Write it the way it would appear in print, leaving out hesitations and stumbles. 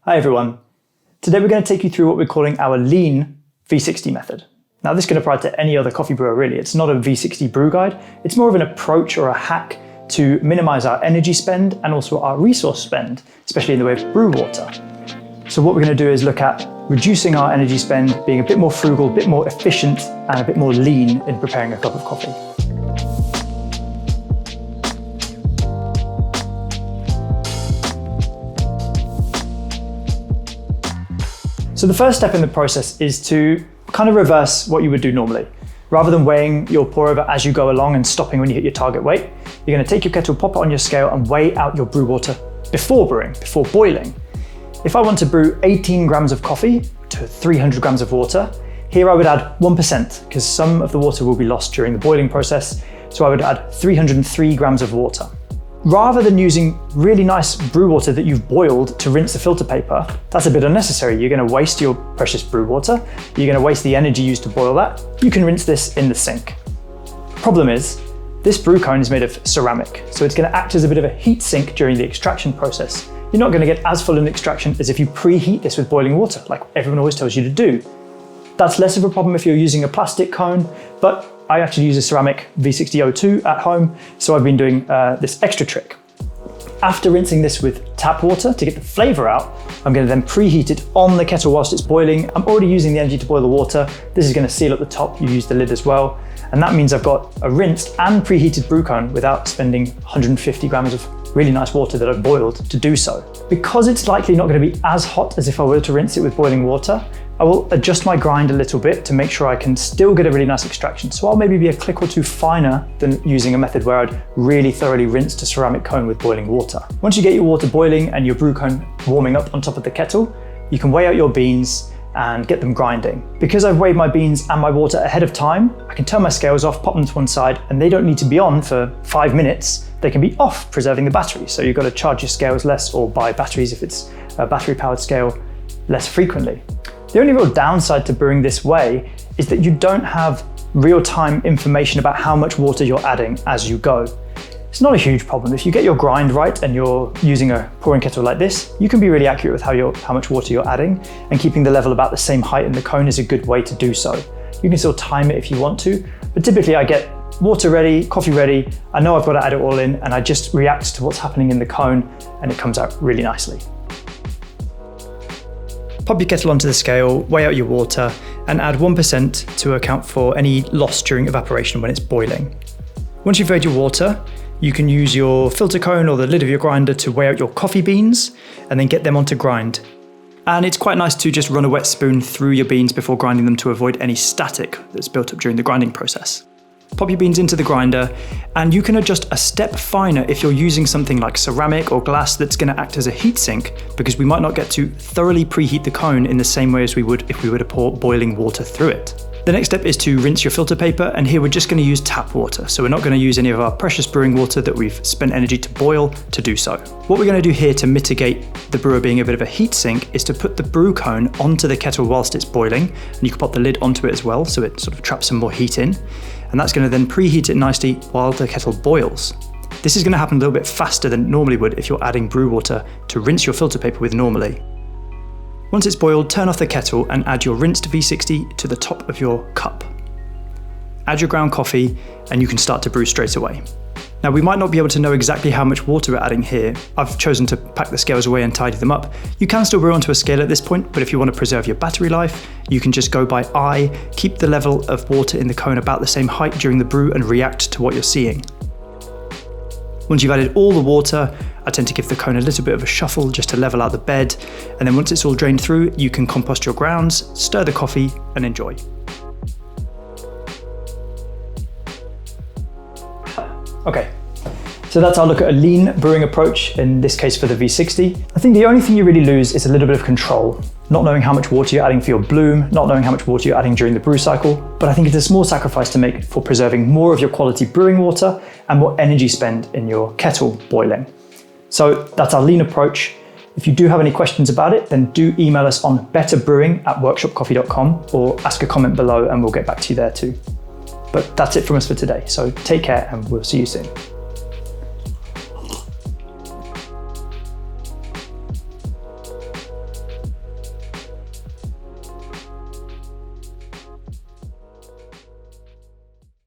Hi everyone. Today we're going to take you through what we're calling our lean V60 method. Now this can apply to any other coffee brewer really. It's not a V60 brew guide. It's more of an approach or a hack to minimize our energy spend and also our resource spend, especially in the way of brew water. So what we're going to do is look at reducing our energy spend, being a bit more frugal, a bit more efficient, and a bit more lean in preparing a cup of coffee. So the first step in the process is to kind of reverse what you would do normally. Rather than weighing your pour over as you go along and stopping when you hit your target weight, you're going to take your kettle, pop it on your scale and weigh out your brew water before brewing, before boiling. If I want to brew 18 grams of coffee to 300 grams of water, here I would add 1% because some of the water will be lost during the boiling process. So I would add 303 grams of water. Rather than using really nice brew water that you've boiled to rinse the filter paper, that's a bit unnecessary. You're going to waste your precious brew water. You're going to waste the energy used to boil that. You can rinse this in the sink. Problem is, this brew cone is made of ceramic, so it's going to act as a bit of a heat sink during the extraction process. You're not going to get as full an extraction as if you preheat this with boiling water, like everyone always tells you to do. That's less of a problem if you're using a plastic cone, but I actually use a ceramic V6002 at home, so I've been doing this extra trick. After rinsing this with tap water to get the flavor out, I'm going to then preheat it on the kettle whilst it's boiling. I'm already using the energy to boil the water. This is going to seal at the top. You use the lid as well. And that means I've got a rinsed and preheated brew cone without spending 150 grams of really nice water that I've boiled to do so. Because it's likely not going to be as hot as if I were to rinse it with boiling water, I will adjust my grind a little bit to make sure I can still get a really nice extraction. So I'll maybe be a click or two finer than using a method where I'd really thoroughly rinsed a ceramic cone with boiling water. Once you get your water boiling and your brew cone warming up on top of the kettle, you can weigh out your beans and get them grinding. Because I've weighed my beans and my water ahead of time, I can turn my scales off, pop them to one side, and they don't need to be on for 5 minutes. They can be off, preserving the battery. So you've got to charge your scales less or buy batteries if it's a battery powered scale less frequently. The only real downside to brewing this way is that you don't have real-time information about how much water you're adding as you go. It's not a huge problem. If you get your grind right and you're using a pouring kettle like this, you can be really accurate with how much water you're adding, and keeping the level about the same height in the cone is a good way to do so. You can still time it if you want to, but typically I get water ready, coffee ready, I know I've got to add it all in, and I just react to what's happening in the cone and it comes out really nicely. Pop your kettle onto the scale, weigh out your water, and add 1% to account for any loss during evaporation when it's boiling. Once you've weighed your water, you can use your filter cone or the lid of your grinder to weigh out your coffee beans and then get them onto grind. And it's quite nice to just run a wet spoon through your beans before grinding them to avoid any static that's built up during the grinding process. Pop your beans into the grinder, and you can adjust a step finer if you're using something like ceramic or glass that's going to act as a heat sink, because we might not get to thoroughly preheat the cone in the same way as we would if we were to pour boiling water through it. The next step is to rinse your filter paper, and here we're just going to use tap water, so we're not going to use any of our precious brewing water that we've spent energy to boil to do so. What we're going to do here to mitigate the brewer being a bit of a heat sink is to put the brew cone onto the kettle whilst it's boiling, and you can pop the lid onto it as well so it sort of traps some more heat in. And that's going to then preheat it nicely while the kettle boils. This is going to happen a little bit faster than it normally would if you're adding brew water to rinse your filter paper with normally. Once it's boiled, turn off the kettle and add your rinsed V60 to the top of your cup. Add your ground coffee and you can start to brew straight away. Now we might not be able to know exactly how much water we're adding here. I've chosen to pack the scales away and tidy them up. You can still brew onto a scale at this point, but if you want to preserve your battery life, you can just go by eye, keep the level of water in the cone about the same height during the brew and react to what you're seeing. Once you've added all the water, I tend to give the cone a little bit of a shuffle just to level out the bed, and then once it's all drained through, you can compost your grounds, stir the coffee and enjoy. Okay, so that's our look at a lean brewing approach, in this case for the V60. I think the only thing you really lose is a little bit of control. Not knowing how much water you're adding for your bloom, not knowing how much water you're adding during the brew cycle, but I think it's a small sacrifice to make for preserving more of your quality brewing water and more energy spend in your kettle boiling. So that's our lean approach. If you do have any questions about it, then do email us on betterbrewing@workshopcoffee.com or ask a comment below and we'll get back to you there too. But that's it from us for today. So take care and we'll see you soon.